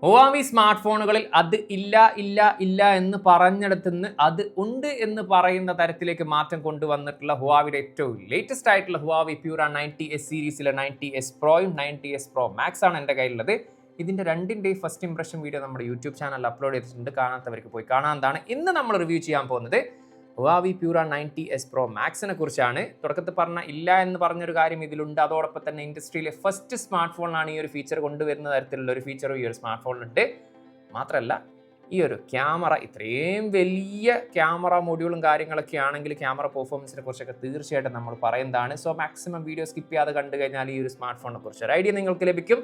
Huawei സ്മാർട്ട്ഫോണുകളിൽ അത് ഇല്ല എന്ന് പറഞ്ഞിടത്തുനിന്ന് അത് ഉണ്ട് എന്ന് പറയുന്ന തരത്തിലേക്ക് മാറ്റം കൊണ്ടുവന്നിട്ടുള്ള ഹുവാവിയുടെ ഏറ്റവും ലേറ്റസ്റ്റ് ആയിട്ടുള്ള Huawei Pura 90S സീരീസിലെ 90S Proയും 90S Pro Max ആണ് എൻ്റെ കയ്യിലുള്ളത്. ഇതിൻ്റെ രണ്ടിൻ്റെയും ഫസ്റ്റ് ഇംപ്രഷൻ വീഡിയോ നമ്മുടെ യൂട്യൂബ് ചാനലിൽ അപ്ലോഡ് ചെയ്തിട്ടുണ്ട്. കാണാത്തവർക്ക് പോയി കാണാവുന്നതാണ്. ഇന്ന് നമ്മൾ റിവ്യൂ ചെയ്യാൻ പോകുന്നത് Huawei Pura 90S Pro Maxനെ കുറിച്ചാണ്. തുടക്കത്തിൽ പറഞ്ഞ ഇല്ല എന്ന് പറഞ്ഞൊരു കാര്യം ഇതിലുണ്ട്. അതോടൊപ്പം തന്നെ ഇൻഡസ്ട്രിയിലെ ഫസ്റ്റ് സ്മാർട്ട് ഫോണിലാണ് ഈ ഒരു ഫീച്ചർ കൊണ്ടുവരുന്ന തരത്തിലുള്ള ഒരു ഫീച്ചറും ഈ ഒരു സ്മാർട്ട് ഫോണിലുണ്ട്. മാത്രമല്ല ഈ ഒരു ക്യാമറ ഇത്രയും വലിയ ക്യാമറ മൊഡ്യൂളും കാര്യങ്ങളൊക്കെ ആണെങ്കിൽ ക്യാമറ പെർഫോമൻസിനെ കുറിച്ചൊക്കെ തീർച്ചയായിട്ടും നമ്മൾ പറയുന്നതാണ്. സോ മാക്സിമം വീഡിയോ സ്കിപ്പ് ചെയ്യാതെ കണ്ടു കഴിഞ്ഞാൽ ഈ ഒരു സ്മാർട്ട് ഫോണിനെ കുറിച്ച് ഒരു ഐഡിയ നിങ്ങൾക്ക് ലഭിക്കും.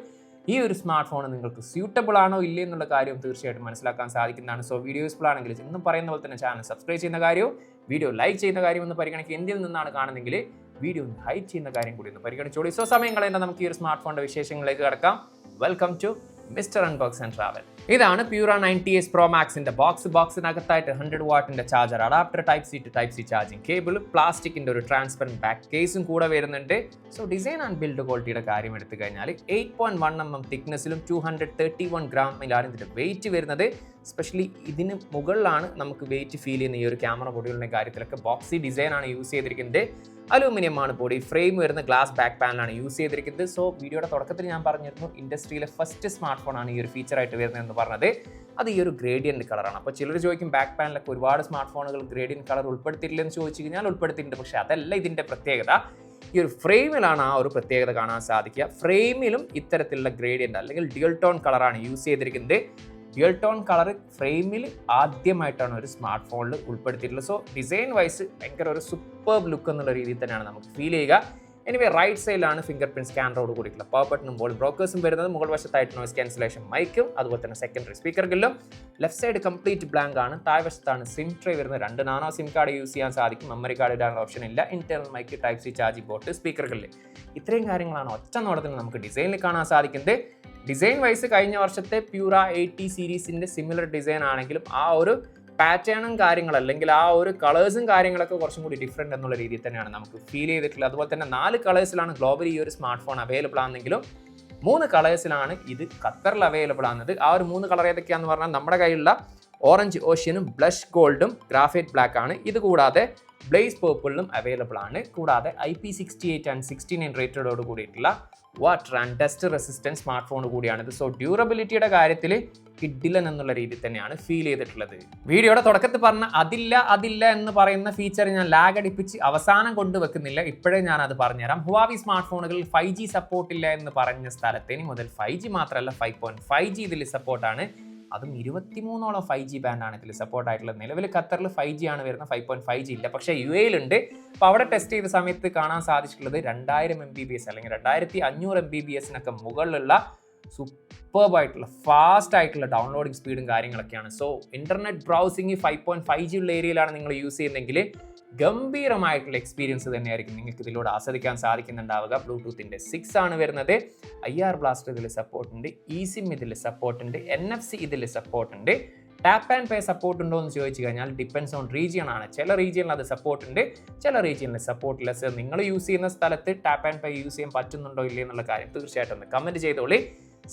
ഈ ഒരു സ്മാർട്ട് ഫോൺ നിങ്ങൾക്ക് സ്യൂട്ടബിൾ ആണോ ഇല്ലേ എന്നുള്ള കാര്യം തീർച്ചയായിട്ടും മനസ്സിലാക്കാൻ സാധിക്കുന്നതാണ്. സോ വീഡിയോ യൂസ്ഫുൾ ആണെങ്കിൽ ഇന്നും പറയുന്ന പോലെ തന്നെ ചാനൽ സബ്സ്ക്രൈബ് ചെയ്യുന്ന കാര്യവും വീഡിയോ ലൈക്ക് ചെയ്യുന്ന കാര്യം ഒന്ന് പരിഗണിക്കുക. ഇന്ത്യയിൽ നിന്നാണ് കാണുന്നതെങ്കിൽ വീഡിയോ ഒന്ന് ഹൈറ്റ് ചെയ്യുന്ന കാര്യം കൂടി ഒന്ന് പരിഗണിച്ചോളൂ. സോ സമയം കളയേണ്ട നമുക്ക് ഈ ഒരു സ്മാർട്ട് ഫോണിന്റെ വിശേഷങ്ങളിലേക്ക് കടക്കാം. Welcome to MrUnbox and Travel. ഇതാണ് Pura 90S Pro Maxന്റെ ബോക്സിനകത്തായിട്ട് 100 വാട്ടിന്റെ charger, adapter type C to type C charging cable, പ്ലാസ്റ്റിക്കിന്റെ ഒരു ട്രാൻസ്പെറന്റ് ബാക്ക് കേസും കൂടെ വരുന്നുണ്ട്. സോ ഡിസൈൻ ആൻഡ് ബിൽഡ് ക്വാളിറ്റിയുടെ കാര്യം എടുത്തു കഴിഞ്ഞാൽ 8.1mm തിക്നെസ്സിലും 231 ഗ്രാമിലാണ് ഇതിന്റെ വെയിറ്റ് വരുന്നത്. സ്പെഷ്യലി ഇതിന് മുകളിലാണ് നമുക്ക് വെയിറ്റ് ഫീൽ ചെയ്യുന്ന ഈ ഒരു ക്യാമറ മൊഡ്യൂളിന്റെ കാര്യത്തിലൊക്കെ ബോക്സി ഡിസൈൻ ആണ് യൂസ് ചെയ്തിരിക്കുന്നത്. അലൂമിനിയം ആണ് ബോഡി, ഫ്രെയിം വരുന്ന ഗ്ലാസ് ബാക്ക് പാനലാണ് യൂസ് ചെയ്തിരിക്കുന്നത്. സോ വീഡിയോയുടെ തുടക്കത്തിൽ ഞാൻ പറഞ്ഞിരുന്നു ഇൻഡസ്ട്രിയിലെ ഫസ്റ്റ് സ്മാർട്ട് ഫോൺ ആണ് ഈ ഒരു ഫീച്ചറായിട്ട് വരുന്നതെന്ന് പറഞ്ഞത്. അത് ഈ ഒരു ഗ്രേഡിയന്റ് കളറാണ്. അപ്പോൾ ചിലർ ചോദിക്കും ബാക്ക് പാനലൊക്കെ ഒരുപാട് സ്മാർട്ട് ഫോണുകൾ ഗ്രേഡിയന്റ് കളർ ഉൾപ്പെടുത്തിയിട്ടില്ലെന്ന് ചോദിച്ചു കഴിഞ്ഞാൽ ഉൾപ്പെടുത്തിയിട്ടുണ്ട്. പക്ഷേ അതല്ല ഇതിൻ്റെ പ്രത്യേകത. ഈ ഒരു ഫ്രെയിമിലാണ് ആ ഒരു പ്രത്യേകത കാണാൻ സാധിക്കുക. ഫ്രെയിമിലും ഇത്തരത്തിലുള്ള ഗ്രേഡിയന്റ് അല്ലെങ്കിൽ ഡ്യുവൽ ടോൺ കളറാണ് യൂസ് ചെയ്തിരിക്കുന്നത്. ഡ്യുവൽ ടോൺ കളർ ഫ്രെയിമിൽ ആദ്യമായിട്ടാണ് ഒരു സ്മാർട്ട് ഫോണിൽ ഉൾപ്പെടുത്തിയിട്ടുള്ളത്. സോ ഡിസൈൻ വൈസ് ഭയങ്കര ഒരു സൂപ്പർബ് ലുക്ക് എന്നുള്ള രീതിയിൽ തന്നെയാണ് നമുക്ക് ഫീൽ ചെയ്യുക. എനിവേ റൈറ്റ് സൈഡിലാണ് ഫിംഗർ പ്രിന്റ് സ്കാനറോട് കൂടിയിട്ടുള്ള പവർ ബട്ടണും ബോൾ ബ്രോക്കേഴ്സും വരുന്നത്. മുകൾ വശത്തായിട്ട് നോയ്സ് ക്യാൻസലേഷൻ മൈക്കും അതുപോലെ തന്നെ സെക്കൻഡറി സ്പീക്കർ ഗില്ലും. ലെഫ്റ്റ് സൈഡ് കംപ്ലീറ്റ് ബ്ലാങ്ക് ആണ്. താഴ്വശത്താണ് സിം ട്രേ വരുന്നത്. 2 നാനോ സിം കാർഡ് യൂസ് ചെയ്യാൻ സാധിക്കും. മെമ്മറി കാർഡ് ഇടാനുള്ള ഓപ്ഷൻ ഇല്ല. Internal mic, type C charging port, speaker grill, ഇത്രയും കാര്യങ്ങളാണ് ഒറ്റ നോട്ടത്തിൽ നമുക്ക് ഡിസൈനിൽ കാണാൻ സാധിക്കുന്നത്. ഡിസൈൻ വൈസ് കഴിഞ്ഞ വർഷത്തെ Pura 80 സീരീസിന്റെ സിമിലർ ഡിസൈൻ ആണെങ്കിലും ആ ഒരു പാറ്റേണും കാര്യങ്ങൾ അല്ലെങ്കിൽ ആ ഒരു കളേഴ്സും കാര്യങ്ങളൊക്കെ കുറച്ചും കൂടി ഡിഫറെൻ്റ് എന്നുള്ള രീതിയിൽ തന്നെയാണ് നമുക്ക് ഫീൽ ചെയ്തിട്ടുള്ളത്. അതുപോലെ തന്നെ 4 കളേഴ്സിലാണ് ഗ്ലോബലി ഈ ഒരു സ്മാർട്ട് ഫോൺ അവൈലബിൾ ആണെങ്കിലും 3 കളേഴ്സിലാണ് ഇത് ഖത്തറിൽ അവൈലബിൾ ആകുന്നത്. ആ ഒരു 3 കളർ ഏതൊക്കെയാണെന്ന് പറഞ്ഞാൽ നമ്മുടെ കയ്യിലുള്ള ഓറഞ്ച് ഓഷ്യനും ബ്ലഷ് ഗോൾഡും ഗ്രാഫൈറ്റ് ബ്ലാക്ക് ആണ്. ഇത് കൂടാതെ ബ്ലേസ് പേർപ്പിളിലും അവൈലബിൾ ആണ്. കൂടാതെ IP68 and 69 റേറ്റഡോട് കൂടിയിട്ടുള്ള water and dust resistance smart phone കൂടിയാണിത്. സോ ഡ്യൂറബിലിറ്റിയുടെ കാര്യത്തിൽ കിഡിലൻ എന്നുള്ള രീതിയിൽ തന്നെയാണ് ഫീൽ ചെയ്തിട്ടുള്ളത്. വീഡിയോയുടെ തുടക്കത്തിൽ പറഞ്ഞ അതില്ല എന്ന് പറയുന്ന ഫീച്ചർ ഞാൻ ലാഗ് അടിപ്പിച്ച് അവസാനം കൊണ്ടുവെക്കുന്നില്ല. ഇപ്പോഴേ ഞാൻ അത് പറഞ്ഞുതരാം. Huawei സ്മാർട്ട് ഫോണുകളിൽ 5G സപ്പോർട്ട് ഇല്ല എന്ന് പറഞ്ഞ സ്ഥലത്ത് ഇനി മുതൽ 5G മാത്രമല്ല 5.5G ഇതിൽ സപ്പോർട്ടാണ്. അതും 23ഓളം 5G ബാൻഡാണ് ഇതിൽ സപ്പോർട്ട് ആയിട്ടുള്ളത്. നിലവിൽ ഖത്തറിൽ 5G ആണ് വരുന്നത്, 5.5G ഇല്ല. പക്ഷേ UAE ഉണ്ട്. അപ്പോൾ അവിടെ ടെസ്റ്റ് ചെയ്ത സമയത്ത് കാണാൻ സാധിച്ചിട്ടുള്ളത് 2000 MBPS അല്ലെങ്കിൽ 2500 MBPS മുകളിലുള്ള സൂപ്പർബായിട്ടുള്ള ഫാസ്റ്റ് ആയിട്ടുള്ള ഡൗൺലോഡിംഗ് സ്പീഡും കാര്യങ്ങളൊക്കെയാണ്. സോ ഇന്റർനെറ്റ് ബ്രൗസിംഗ് 5.5G ഉള്ള ഏരിയയിലാണ് നിങ്ങൾ യൂസ് ചെയ്യുന്നതെങ്കിൽ ഗംഭീരമായിട്ടുള്ള എക്സ്പീരിയൻസ് തന്നെയായിരിക്കും നിങ്ങൾക്ക് ഇതിലൂടെ ആസ്വദിക്കാൻ സാധിക്കുന്നുണ്ടാവുക. ബ്ലൂടൂത്തിൻ്റെ 6 ആണ് വരുന്നത്. IR ബ്ലാസ്റ്റർ ഇതിൽ സപ്പോർട്ട് ഉണ്ട്. eSIM ഇതിൽ സപ്പോർട്ട് ഉണ്ട്. NFC ഇതിൽ സപ്പോർട്ട് ഉണ്ട്. ടാപ്പ് ആൻഡ് പേ സപ്പോർട്ട് ഉണ്ടോ എന്ന് ചോദിച്ചു കഴിഞ്ഞാൽ ഡിപ്പെൻസ് ഓൺ റീജിയൻ ആണ്. ചില റീജിയനിൽ അത് സപ്പോർട്ട് ഉണ്ട്, ചില റീജിയനിൽ സപ്പോർട്ട് ഇല്ല. സോ നിങ്ങൾ യൂസ് ചെയ്യുന്ന സ്ഥലത്ത് ടാപ്പ് ആൻഡ് പേ യൂസ് ചെയ്യാൻ പറ്റുന്നുണ്ടോ ഇല്ലേ എന്നുള്ള കാര്യം തീർച്ചയായിട്ടും ഒന്ന് കമൻറ്റ് ചെയ്തോളി.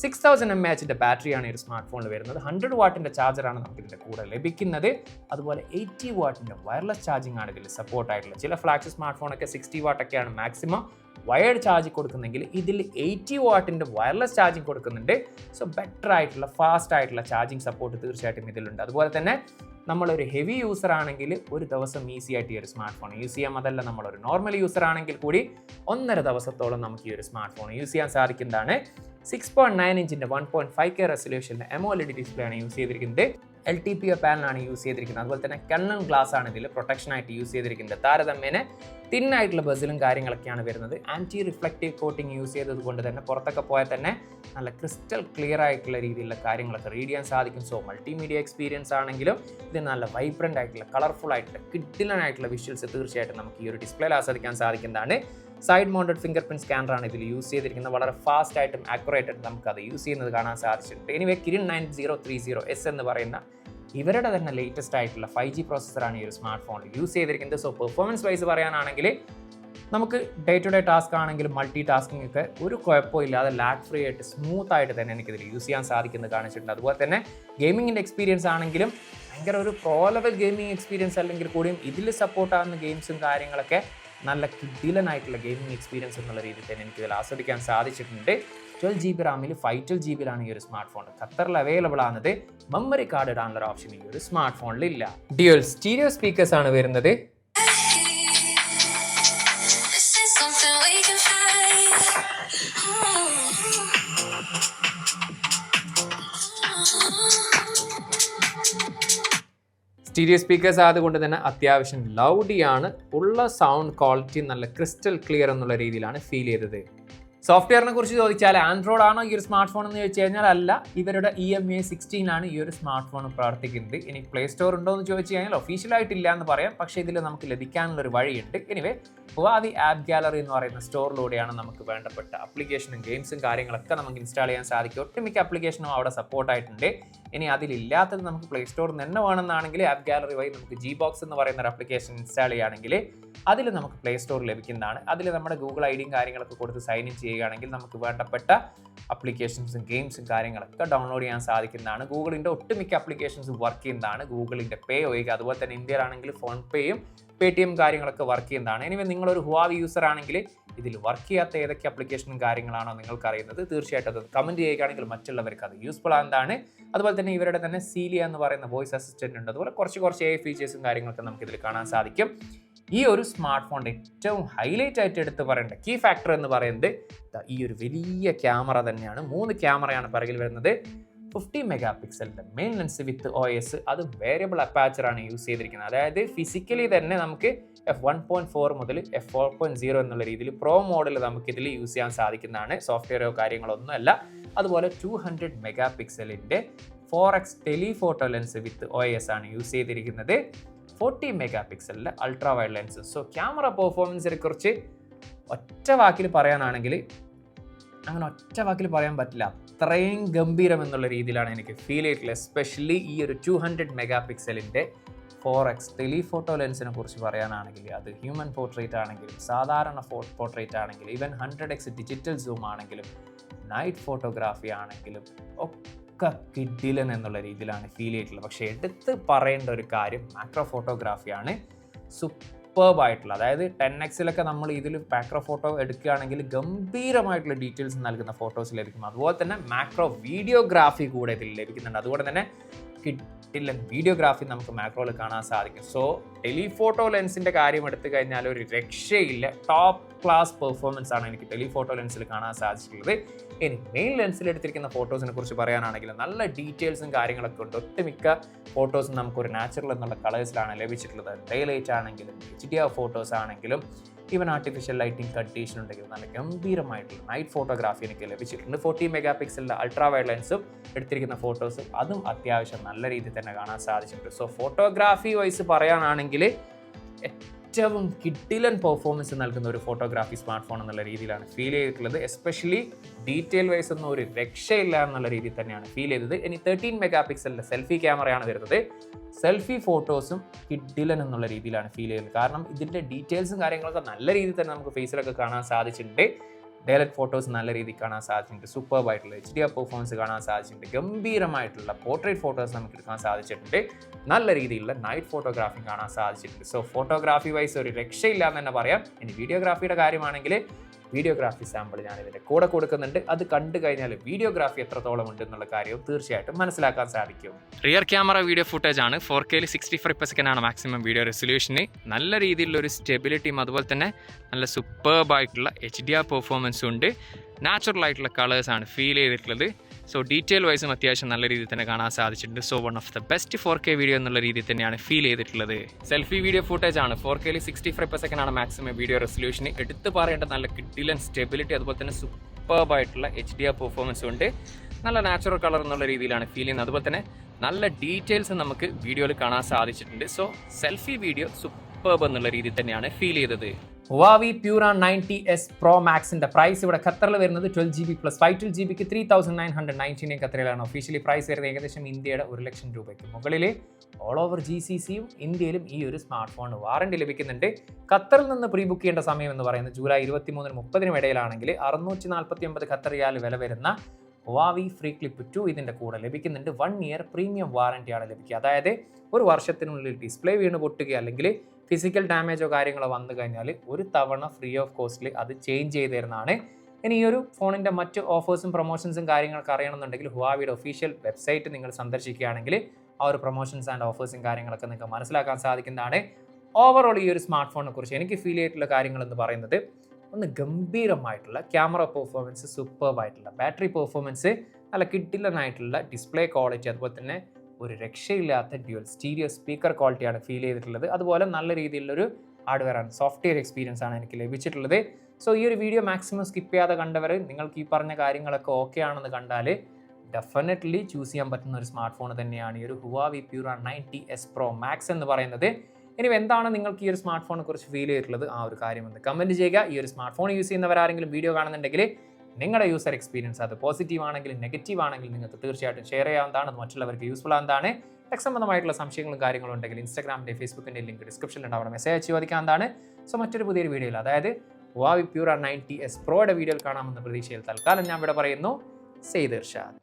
6000 mAh ബാറ്ററിയാണ് ഈ ഒരു സ്മാർട്ട് ഫോണിൽ വരുന്നത്. 100 വാട്ടിൻ്റെ ചാർജറാണ് നമുക്ക് ഇതിൻ്റെ കൂടെ ലഭിക്കുന്നത്. അതുപോലെ 80 വാട്ടിൻ്റെ വയർലെസ് ചാർജിങ് ആണ് ഇതിൽ സപ്പോർട്ട് ആയിട്ടുള്ളത്. ചില ഫ്ലാഗ്ഷിപ്പ് സ്മാർട്ട് ഫോണൊക്കെ 60 വാട്ടൊക്കെയാണ് മാക്സിമം വയർഡ് ചാർജ് കൊടുക്കുന്നെങ്കിൽ ഇതിൽ 80 വാട്ടിൻ്റെ വയർലെസ് ചാർജിങ് കൊടുക്കുന്നുണ്ട്. സോ ബെറ്റർ ആയിട്ടുള്ള ഫാസ്റ്റ് ആയിട്ടുള്ള ചാർജിങ് സപ്പോർട്ട് തീർച്ചയായിട്ടും ഇതിലുണ്ട്. അതുപോലെ തന്നെ നമ്മളൊരു ഹെവി യൂസർ ആണെങ്കിൽ ഒരു ദിവസം ഈസി ആയിട്ട് ഈ ഒരു സ്മാർട്ട് ഫോൺ യൂസ് ചെയ്യാം. അതല്ല നമ്മളൊരു നോർമൽ യൂസർ ആണെങ്കിൽ കൂടി 1.5 ദിവസത്തോളം നമുക്ക് ഈ ഒരു സ്മാർട്ട് ഫോൺ യൂസ് ചെയ്യാൻ സാധിക്കുന്നതാണ്. 6.9 ഇഞ്ചിൻ്റെ 1.5K റെസൊല്യൂഷൻ്റെ AMOLED ഡിസ്പ്ലേ ആണ് യൂസ് ചെയ്തിരിക്കുന്നത്. LTPO പാനലാണ് യൂസ് ചെയ്തിരിക്കുന്നത്. അതുപോലെ തന്നെ കണ്ണൻ ഗ്ലാസ് ആണ് ഇതിൽ പ്രൊട്ടക്ഷൻ ആയിട്ട് യൂസ് ചെയ്തിരിക്കുന്നത്. താരതമ്യേന തിന്നായിട്ടുള്ള ബസിലും കാര്യങ്ങളൊക്കെയാണ് വരുന്നത്. ആൻറ്റി റിഫ്ലക്റ്റീവ് കോട്ടിങ് യൂസ് ചെയ്തത് കൊണ്ട് തന്നെ പുറത്തൊക്കെ പോയാൽ തന്നെ നല്ല ക്രിസ്റ്റൽ ക്ലിയർ ആയിട്ടുള്ള രീതിയിലുള്ള കാര്യങ്ങളൊക്കെ റീഡ് ചെയ്യാൻ സാധിക്കും. സോ മൾട്ടിമീഡിയ എക്സ്പീരിയൻസ് ആണെങ്കിലും ഇത് നല്ല വൈബ്രൻ്റ് ആയിട്ടുള്ള കളർഫുൾ ആയിട്ടുള്ള കിഡിലനായിട്ടുള്ള വിഷ്വൽസ് തീർച്ചയായിട്ടും നമുക്ക് ഈ ഒരു ഡിസ്പ്ലേയിൽ ആസ്വദിക്കാൻ സാധിക്കുന്നതാണ്. സൈഡ് മൗണ്ടഡ് ഫിംഗർ പ്രിന്റ് സ്കാനറാണ് ഇതിൽ യൂസ് ചെയ്തിരിക്കുന്നത്. വളരെ ഫാസ്റ്റ് ആയിട്ടും ആക്യുറേറ്റ് ആയിട്ടും നമുക്ക് അത് യൂസ് ചെയ്യുന്നത് കാണാൻ സാധിച്ചിട്ടുണ്ട്. എനിവേ Kirin 9030S എന്ന് പറയുന്ന ഇവരുടെ തന്നെ ലേറ്റസ്റ്റ് ആയിട്ടുള്ള 5G പ്രോസസ്സറാണ് ഈ ഒരു സ്മാർട്ട് ഫോണിൽ യൂസ് ചെയ്തിരിക്കുന്നത്. സോ പെർഫോമൻസ് വൈസ് പറയാനാണെങ്കിൽ നമുക്ക് ഡേ ടു ഡേ ടാസ്ക് ആണെങ്കിലും മൾട്ടി ടാസ്കിംഗ് ഒക്കെ ഒരു കുഴപ്പമില്ലാതെ ലാഗ് ഫ്രീ ആയിട്ട് സ്മൂത്ത് ആയിട്ട് തന്നെ എനിക്കിതിൽ യൂസ് ചെയ്യാൻ സാധിക്കുന്നത് കാണിച്ചിട്ടുണ്ട്. അതുപോലെ തന്നെ ഗെയിമിങ്ങിൻ്റെ എക്സ്പീരിയൻസ് ആണെങ്കിലും ഭയങ്കര ഒരു പ്രോ ലെവൽ ഗെയിമിംഗ് എക്സ്പീരിയൻസ് അല്ലെങ്കിൽ കൂടിയും ഇതിൽ സപ്പോർട്ടാകുന്ന ഗെയിംസും കാര്യങ്ങളൊക്കെ നല്ല കിഡിലനായിട്ടുള്ള ഗെയിമിംഗ് എക്സ്പീരിയൻസ് എന്നുള്ള രീതിയിൽ തന്നെ എനിക്കിതിൽ ആസ്വദിക്കാൻ സാധിച്ചിട്ടുണ്ട്. 12GB റാമിൽ 512GB ഈ ഒരു സ്മാർട്ട് ഫോൺ ഖത്തറിൽ അവൈലബിൾ ആകുന്നത്. മെമ്മറി കാർഡ് ഇടാനുള്ള ഓപ്ഷൻ ഈ ഒരു സ്മാർട്ട് ഫോണിൽ ഇല്ല. ഡ്യുവൽ സ്റ്റീരിയോ സ്പീക്കേഴ്സ് ആണ് വരുന്നത്. സ്റ്റീരിയോ സ്പീക്കേഴ്സ് ആയതുകൊണ്ട് തന്നെ അത്യാവശ്യം ലൗഡിയാണ്. ഉള്ള സൗണ്ട് ക്വാളിറ്റി നല്ല ക്രിസ്റ്റൽ ക്ലിയർ എന്നുള്ള രീതിയിലാണ് ഫീൽ ചെയ്തത്. സോഫ്റ്റ്വെയറിനെ കുറിച്ച് ചോദിച്ചാൽ ആൻഡ്രോയിഡ് ആണോ ഈ ഒരു സ്മാർട്ട് ഫോൺ എന്ന് ചോദിച്ചു കഴിഞ്ഞാൽ അല്ല, ഇവരുടെ EMA 16 ഈ ഒരു സ്മാർട്ട് ഫോൺ പ്രവർത്തിക്കുന്നത്. ഇനി പ്ലേ സ്റ്റോർ ഉണ്ടോ എന്ന് ചോദിച്ചു കഴിഞ്ഞാൽ ഒഫീഷ്യലായിട്ടില്ല എന്ന് പറയാം, പക്ഷേ ഇതിൽ നമുക്ക് ലഭിക്കാനുള്ള ഒരു വഴിയുണ്ട്. എനിവേ ഹുവാവി ആപ്പ് ഗാലറി എന്ന് പറയുന്ന സ്റ്റോറിലൂടെയാണ് നമുക്ക് വേണ്ടപ്പെട്ട ആപ്ലിക്കേഷനും ഗെയിംസും കാര്യങ്ങളൊക്കെ നമുക്ക് ഇൻസ്റ്റാൾ ചെയ്യാൻ സാധിക്കും. ഒട്ടുമിക്ക ആപ്ലിക്കേഷനും അവിടെ സപ്പോർട്ടായിട്ടുണ്ട്. ഇനി അതിലില്ലാത്തത് നമുക്ക് പ്ലേ സ്റ്റോറിൽ നിന്ന് തന്നെ വേണമെന്നാണെങ്കിൽ ആപ്പ് ഗാലറി വഴി നമുക്ക് Gbox എന്ന് പറയുന്ന ഒരു ആപ്ലിക്കേഷൻ ഇൻസ്റ്റാൾ ചെയ്യുകയാണെങ്കിൽ അതിൽ നമുക്ക് പ്ലേ സ്റ്റോറിൽ ലഭിക്കുന്നതാണ്. അതിൽ നമ്മുടെ ഗൂഗിൾ ഐഡിയും കാര്യങ്ങളൊക്കെ കൊടുത്ത് സൈൻ ഇൻ ചെയ്യുകയാണെങ്കിൽ നമുക്ക് വേണ്ടപ്പെട്ട ആപ്ലിക്കേഷൻസും ഗെയിംസും കാര്യങ്ങളൊക്കെ ഡൗൺലോഡ് ചെയ്യാൻ സാധിക്കുന്നതാണ്. ഗൂഗിളിൻ്റെ ഒട്ടുമിക്ക ആപ്ലിക്കേഷൻസ് വർക്ക് ചെയ്യുന്നതാണ്. ഗൂഗിളിൻ്റെ പേ ഒഴികെ. അതുപോലെ തന്നെ ഇന്ത്യയിലാണെങ്കിൽ ഫോൺ പേയും പേടിഎം കാര്യങ്ങളൊക്കെ വർക്ക് ചെയ്യുന്നതാണ്. ഇനി നിങ്ങളൊരു ഹുവാവി യൂസർ ആണെങ്കിൽ ഇതിൽ വർക്ക് ചെയ്യാത്ത ഏതൊക്കെ ആപ്ലിക്കേഷനും കാര്യങ്ങളാണോ നിങ്ങൾക്ക് അറിയുന്നത് തീർച്ചയായിട്ടും അത് കമൻറ്റ് ചെയ്യുകയാണെങ്കിൽ മറ്റുള്ളവർക്ക് അത് യൂസ്ഫുൾ ആകുന്നതാണ്. അതുപോലെ തന്നെ ഇവരുടെ തന്നെ സീലിയ എന്ന് പറയുന്ന വോയിസ് അസിസ്റ്റൻ്റ് ഉണ്ട്. അതുപോലെ കുറച്ച് AI ഫീച്ചേഴ്സും കാര്യങ്ങളൊക്കെ നമുക്കിതിൽ കാണാൻ സാധിക്കും. ഈ ഒരു സ്മാർട്ട് ഫോണിൻ്റെ ഏറ്റവും ഹൈലൈറ്റ് ആയിട്ട് എടുത്ത് പറയേണ്ട കീ ഫാക്ടർ എന്ന് പറയുന്നത് ഈ ഒരു വലിയ ക്യാമറ തന്നെയാണ്. 3 ക്യാമറയാണ് പിറകിൽ വരുന്നത്. 50 മെഗാ പിക്സലിൻ്റെ മെയിൻ ലെൻസ് വിത്ത് OS, അത് വേരിയബിൾ അപ്പാച്ചറാണ് യൂസ് ചെയ്തിരിക്കുന്നത്. അതായത് ഫിസിക്കലി തന്നെ നമുക്ക് f1.4 മുതൽ f4.0 എന്നുള്ള രീതിയിൽ പ്രോ മോഡിൽ നമുക്കിതിൽ യൂസ് ചെയ്യാൻ സാധിക്കുന്നതാണ്. സോഫ്റ്റ്വെയറോ കാര്യങ്ങളൊന്നും അല്ല. അതുപോലെ 200 മെഗാ പിക്സലിൻ്റെ 4x telephoto lens with OS ആണ് യൂസ് ചെയ്തിരിക്കുന്നത്. 40 മെഗാ പിക്സലിൻ്റെ ultra wide lens. So camera പെർഫോമൻസിനെ കുറിച്ച് ഒറ്റ വാക്കിൽ പറയാനാണെങ്കിൽ അങ്ങനെ ഒറ്റ വാക്കിൽ പറയാൻ പറ്റില്ല, അത്രയും ഗംഭീരം എന്നുള്ള രീതിയിലാണ് എനിക്ക് ഫീൽ ചെയ്തിട്ടുള്ളത്. എസ്പെഷ്യലി ഈ ഒരു 200 മെഗാ പിക്സലിൻ്റെ 4x ടെലിഫോട്ടോ ലെൻസിനെ കുറിച്ച് പറയാനാണെങ്കിൽ അത് ഹ്യൂമൻ പോർട്രേറ്റ് ആണെങ്കിലും സാധാരണ പോർട്രേറ്റ് ആണെങ്കിലും ഈവൻ 100x ഡിജിറ്റൽ സൂം ആണെങ്കിലും നൈറ്റ് ഫോട്ടോഗ്രാഫി ആണെങ്കിലും ഒക്കെ കിഡിലൻ എന്നുള്ള രീതിയിലാണ് ഫീൽ ചെയ്തിട്ടുള്ളത്. പക്ഷേ എടുത്ത് പറയേണ്ട ഒരു കാര്യം മാക്രോ ഫോട്ടോഗ്രാഫിയാണ്. സൂപ്പർബായിട്ടുള്ള, അതായത് 10x നമ്മൾ ഇതിൽ മാക്രോ ഫോട്ടോ എടുക്കുകയാണെങ്കിൽ ഗംഭീരമായിട്ടുള്ള ഡീറ്റെയിൽസ് നൽകുന്ന ഫോട്ടോസ് ലഭിക്കും. അതുപോലെ തന്നെ മാക്രോ വീഡിയോഗ്രാഫി കൂടെ ഇതിൽ ലഭിക്കുന്നുണ്ട്. അതുകൊണ്ട് തന്നെ കിഡിലൻ വീഡിയോഗ്രാഫി നമുക്ക് മാക്രോയിൽ കാണാൻ സാധിക്കും. സോ ടെലിഫോട്ടോ ലെൻസിൻ്റെ കാര്യം എടുത്തു കഴിഞ്ഞാൽ ഒരു രക്ഷയില്ല. ടോപ്പ് ക്ലാസ് പെർഫോമൻസ് ആണ് എനിക്ക് ടെലിഫോട്ടോ ലെൻസിൽ കാണാൻ സാധിച്ചിട്ടുള്ളത്. ഇനി മെയിൻ ലെൻസിൽ എടുത്തിരിക്കുന്ന ഫോട്ടോസിനെ കുറിച്ച് പറയാനാണെങ്കിൽ നല്ല ഡീറ്റെയിൽസും കാര്യങ്ങളൊക്കെ ഉണ്ട്. ഒട്ടുമിക്ക ഫോട്ടോസും നമുക്കൊരു നാച്ചുറൽ എന്നുള്ള കളേഴ്സിലാണ് ലഭിച്ചിട്ടുള്ളത്. ഡേ ലൈറ്റ് ആണെങ്കിലും HDR ഫോട്ടോസ് ആണെങ്കിലും ഈവൻ ആർട്ടിഫിഷ്യൽ ലൈറ്റിംഗ് കണ്ടീഷൻ ഉണ്ടെങ്കിലും നല്ല ഗംഭീരമായിട്ടുള്ള നൈറ്റ് ഫോട്ടോഗ്രാഫി എനിക്ക് ലഭിച്ചിട്ടുണ്ട്. 40 മെഗാ പിക്സലിൻ്റെ അൾട്രാ വൈഡ് ലെൻസും എടുത്തിരിക്കുന്ന ഫോട്ടോസും അതും അത്യാവശ്യം നല്ല രീതിയിൽ തന്നെ കാണാൻ സാധിച്ചിട്ടുണ്ട്. സോ ഫോട്ടോഗ്രാഫി വൈസ് പറയാനാണെങ്കിൽ ഏറ്റവും കിഡിലൻ പെർഫോമൻസ് നൽകുന്ന ഒരു ഫോട്ടോഗ്രാഫി സ്മാർട്ട് ഫോൺ എന്നുള്ള രീതിയിലാണ് ഫീൽ ചെയ്തിട്ടുള്ളത്. എസ്പെഷ്യലി ഡീറ്റെയിൽ വൈസ് ഒന്നും ഒരു രക്ഷയില്ല എന്നുള്ള രീതിയിൽ തന്നെയാണ് ഫീൽ ചെയ്തത്. ഇനി 13 മെഗാ പിക്സലിൻ്റെ സെൽഫി ക്യാമറയാണ് വരുന്നത്. സെൽഫി ഫോട്ടോസും കിഡിലൻ എന്നുള്ള രീതിയിലാണ് ഫീൽ ചെയ്യുന്നത്. കാരണം ഇതിൻ്റെ ഡീറ്റെയിൽസും കാര്യങ്ങളൊക്കെ നല്ല രീതിയിൽ തന്നെ നമുക്ക് ഫേസിലൊക്കെ കാണാൻ സാധിച്ചിട്ടുണ്ട്. ഡയലറ്റ് ഫോട്ടോസ് നല്ല രീതിയിൽ കാണാൻ സാധിച്ചിട്ടുണ്ട്. സൂപ്പർബായിട്ടുള്ള HDR പെർഫോമൻസ് കാണാൻ സാധിച്ചിട്ടുണ്ട്. ഗംഭീരമായിട്ടുള്ള പോർട്രേറ്റ് ഫോട്ടോസ് നമുക്ക് എടുക്കാൻ സാധിച്ചിട്ടുണ്ട്. നല്ല രീതിയിലുള്ള നൈറ്റ് ഫോട്ടോഗ്രാഫി കാണാൻ സാധിച്ചിട്ടുണ്ട്. സോ ഫോട്ടോഗ്രാഫി വൈസ് ഒരു രക്ഷയില്ല എന്ന് തന്നെ പറയാം. ഇനി വീഡിയോഗ്രാഫിയുടെ കാര്യമാണെങ്കിൽ വീഡിയോഗ്രാഫി സാമ്പിൾ ഞാൻ ഇതിൻ്റെ കൂടെ കൊടുക്കുന്നുണ്ട്. അത് കണ്ടു കഴിഞ്ഞാൽ വീഡിയോഗ്രാഫി എത്രത്തോളം ഉണ്ട് എന്നുള്ള കാര്യവും തീർച്ചയായിട്ടും മനസ്സിലാക്കാൻ സാധിക്കും. റിയർ ക്യാമറ വീഡിയോ ഫുട്ടേജ് ആണ്. 4K 60 ഫ്രെയിംസ് ആണ് മാക്സിമം വീഡിയോ റെസൊല്യൂഷന്. നല്ല രീതിയിലുള്ള ഒരു സ്റ്റെബിലിറ്റിയും അതുപോലെ തന്നെ നല്ല സൂപ്പർബായിട്ടുള്ള HDR പെർഫോമൻസും ഉണ്ട്. നാച്ചുറൽ ആയിട്ടുള്ള കളേഴ്സാണ് ഫീൽ ചെയ്തിട്ടുള്ളത്. സോ ഡീറ്റെയിൽ വൈസും അത്യാവശ്യം നല്ല രീതിയിൽ തന്നെ കാണാൻ സാധിച്ചിട്ടുണ്ട്. So one of the best 4K video എന്നുള്ള രീതിയിൽ തന്നെയാണ് ഫീൽ ചെയ്തിട്ടുള്ളത്. സെൽഫി വീഡിയോ ഫുട്ടേജ് ആണ്. 4K 60 ഫ്രെയിംസ് ആണ് മാക്സിമം വീഡിയോ റെസൊല്യൂഷന്. എടുത്ത് പറയേണ്ട നല്ല കിഡിലൻ സ്റ്റെബിലിറ്റി അതുപോലെ തന്നെ സൂപ്പർബായിട്ടുള്ള HDR പെർഫോമൻസും ഉണ്ട്. നല്ല നാച്ചുറൽ കളർ എന്നുള്ള രീതിയിലാണ് ഫീൽ ചെയ്യുന്നത്. അതുപോലെ തന്നെ നല്ല ഡീറ്റെയിൽസ് നമുക്ക് വീഡിയോയിൽ കാണാൻ സാധിച്ചിട്ടുണ്ട്. സോ സെൽഫി വീഡിയോ സൂപ്പർബ് എന്നുള്ള രീതിയിൽ തന്നെയാണ് ഫീൽ ചെയ്തത്. Huawei Pura 90s Pro Maxന്റെ പ്രൈസ് ഇവിടെ ഖത്തറിൽ വരുന്നത് 12GB പ്ലസ് 512GBക്ക് 3999 ഖത്തറിലാണ് ഒഫീഷ്യലി പ്രൈസ് വരുന്നത്. ഏകദേശം ഇന്ത്യയുടെ 1 ലക്ഷം രൂപയ്ക്ക് മുകളിൽ ഓൾ ഓവർ GCCയും ഇന്ത്യയിലും ഈ ഒരു സ്മാർട്ട് ഫോൺ വാറണ്ടി ലഭിക്കുന്നുണ്ട്. ഖത്തറിൽ നിന്ന് പ്രീ ബുക്ക് ചെയ്യേണ്ട സമയം എന്ന് പറയുന്നത് ജൂലൈ 23-30 ഇടയിലാണെങ്കിൽ 649 ഖത്തർ റിയാൽ വില വരുന്ന Huawei ഫ്രീ ക്ലിപ്പ് 2 ഇതിൻ്റെ കൂടെ ലഭിക്കുന്നുണ്ട്. 1 ഇയർ പ്രീമിയം വാറണ്ടിയാണ് ലഭിക്കുക. അതായത് ഒരു വർഷത്തിനുള്ളിൽ ഡിസ്പ്ലേ വീണ് പൊട്ടുക അല്ലെങ്കിൽ ഫിസിക്കൽ ഡാമേജോ കാര്യങ്ങളോ വന്നു കഴിഞ്ഞാൽ ഒരു തവണ ഫ്രീ ഓഫ് കോസ്റ്റിൽ അത് ചേഞ്ച് ചെയ്ത് തരുന്നതാണ്. ഇനി ഈ ഒരു ഫോണിൻ്റെ മറ്റ് ഓഫേഴ്സും പ്രൊമോഷൻസും കാര്യങ്ങളൊക്കെ അറിയണമെന്നുണ്ടെങ്കിൽ ഹുവാവിയുടെ ഒഫീഷ്യൽ വെബ്സൈറ്റ് നിങ്ങൾ സന്ദർശിക്കുകയാണെങ്കിൽ ആ ഒരു പ്രൊമോഷൻസ് ആൻഡ് ഓഫേഴ്സും കാര്യങ്ങളൊക്കെ നിങ്ങൾക്ക് മനസ്സിലാക്കാൻ സാധിക്കുന്നതാണ്. ഓവറോൾ ഈ ഒരു സ്മാർട്ട് ഫോണിനെ കുറിച്ച് എനിക്ക് ഫീൽ ചെയ്തിട്ടുള്ള കാര്യങ്ങൾ എന്ന് പറയുന്നത് ഒന്ന് ഗംഭീരമായിട്ടുള്ള ക്യാമറ പെർഫോമൻസ്, സൂപ്പർബായിട്ടുള്ള ബാറ്ററി പെർഫോമൻസ്, നല്ല കിഡിലനായിട്ടുള്ള ഡിസ്പ്ലേ ക്വാളിറ്റി, അതുപോലെ തന്നെ ഒരു രക്ഷയില്ലാത്ത ഡ്യുവൽ സ്റ്റീരിയോ സ്പീക്കർ ക്വാളിറ്റിയാണ് ഫീൽ ചെയ്തിട്ടുള്ളത്. അതുപോലെ നല്ല രീതിയിലുള്ളൊരു ഹാർഡ്വെയർ ആൻഡ് സോഫ്റ്റ്വെയർ എക്സ്പീരിയൻസ് ആണ് എനിക്ക് ലഭിച്ചിട്ടുള്ളത്. സോ ഈ ഒരു വീഡിയോ മാക്സിമം സ്കിപ്പ് ചെയ്യാതെ കണ്ടവർ നിങ്ങൾക്ക് ഈ പറഞ്ഞ കാര്യങ്ങളൊക്കെ ഓക്കെ ആണെന്ന് കണ്ടാൽ ഡെഫിനറ്റ്ലി ചൂസ് ചെയ്യാൻ പറ്റുന്ന ഒരു സ്മാർട്ട് ഫോൺ തന്നെയാണ് ഈ ഒരു Huawei Pura 90s Pro Max എന്ന് പറയുന്നത്. ഇനി എന്താണ് നിങ്ങൾക്ക് ഈ ഒരു സ്മാർട്ട് ഫോണിനെ കുറിച്ച് ഫീൽ ചെയ്തിട്ടുള്ളത് ആ ഒരു കാര്യം ഒന്ന് കമൻറ്റ് ചെയ്യുക. ഈ ഒരു സ്മാർട്ട് ഫോൺ യൂസ് ചെയ്യുന്നവരാരെങ്കിലും വീഡിയോ കാണുന്നുണ്ടെങ്കിൽ നിങ്ങളുടെ യൂസർ എക്സ്പീരിയൻസ് അത് പോസിറ്റീവ് ആണെങ്കിലും നെഗറ്റീവ് ആണെങ്കിലും നിങ്ങൾക്ക് തീർച്ചയായിട്ടും ഷെയർ ചെയ്യാവുന്നതാണ്. അത് മറ്റുള്ളവർക്ക് യൂസ്ഫുൾ ആവുന്നതാണ്. ടെക് സംബന്ധമായിട്ടുള്ള സംശയങ്ങളും കാര്യങ്ങളും ഉണ്ടെങ്കിൽ ഇൻസ്റ്റാഗ്രാമിൻ്റെ ഫേസ്ബുക്കിൻ്റെ ലിങ്ക് ഡിസ്ക്രിപ്ഷനിൽ ഉണ്ടാവും, മെസ്സേജ് അയച്ച് ചോദിക്കാവുന്നതാണ്. സോ മറ്റൊരു പുതിയൊരു വീഡിയോയിൽ, അതായത് Huawei Pura 90s Proയുടെ വീഡിയോയിൽ കാണാമെന്ന പ്രതീക്ഷയിൽ തൽക്കാലം ഞാൻ ഇവിടെ പറയുന്നു. സെയ്ദ് ഇർഷാദ്.